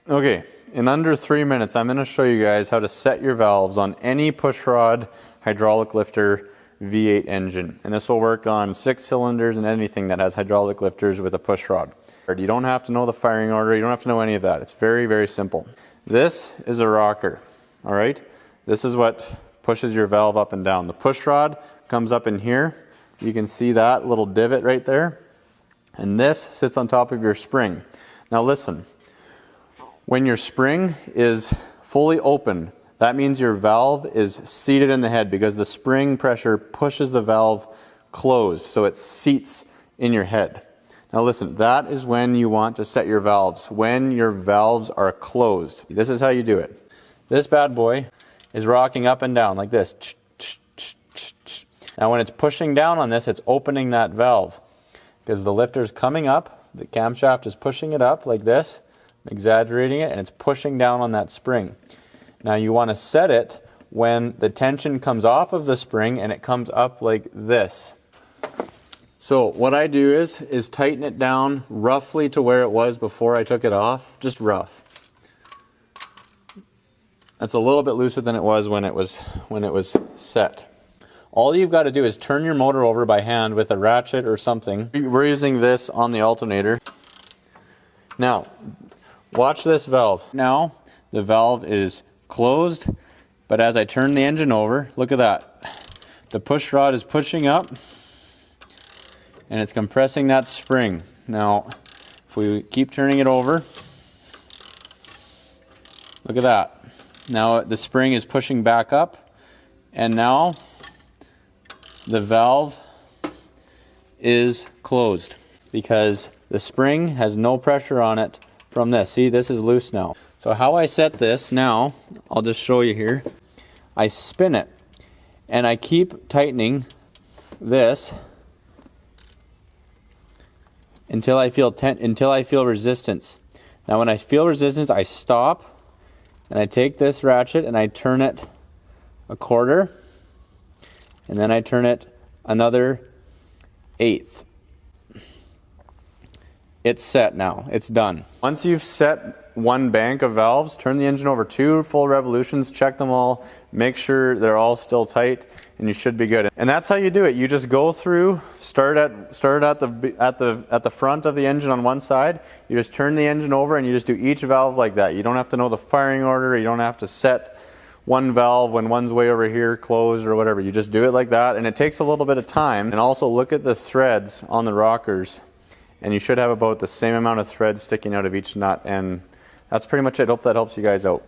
Okay, in under 3 minutes, I'm going to show you guys how to set your valves on any pushrod hydraulic lifter V8 engine. And this will work on 6 cylinders and anything that has hydraulic lifters with a pushrod. You don't have to know the firing order, you don't have to know any of that. It's very, very simple. This is a rocker, all right? This is what pushes your valve up and down. The pushrod comes up in here. You can see that little divot right there. And this sits on top of your spring. Now listen, when your spring is fully open, that means your valve is seated in the head because the spring pressure pushes the valve closed, so it seats in your head. Now listen, that is when you want to set your valves, when your valves are closed. This is how you do it. This bad boy is rocking up and down like this. Now when it's pushing down on this, it's opening that valve because the lifter's coming up, the camshaft is pushing it up like this, I'm exaggerating it, and it's pushing down on that spring. Now you want to set it when the tension comes off of the spring and it comes up like this. So what I do is tighten it down roughly to where it was before I took it off, just rough. That's a little bit looser than it was when it was set. All you've got to do is turn your motor over by hand with a ratchet or something. We're using this on the alternator. Now, watch this valve. Now, the valve is closed, but as I turn the engine over, look at that. The push rod is pushing up and it's compressing that spring. Now, if we keep turning it over, look at that. Now the spring is pushing back up and now the valve is closed because the spring has no pressure on it from this. See, this is loose now. So how I set this now, I'll just show you here. I spin it and I keep tightening this until I feel resistance. Now when I feel resistance, I stop and I take this ratchet and I turn it a quarter and then I turn it another eighth. It's set now, it's done. Once you've set one bank of valves, turn the engine over 2 full revolutions, check them all, make sure they're all still tight, and you should be good. And that's how you do it. You just go through, start at the front of the engine on one side, you just turn the engine over and you just do each valve like that. You don't have to know the firing order, you don't have to set one valve when one's way over here closed or whatever. You just do it like that, and it takes a little bit of time. And also look at the threads on the rockers, and you should have about the same amount of threads sticking out of each nut, and that's pretty much it. Hope that helps you guys out.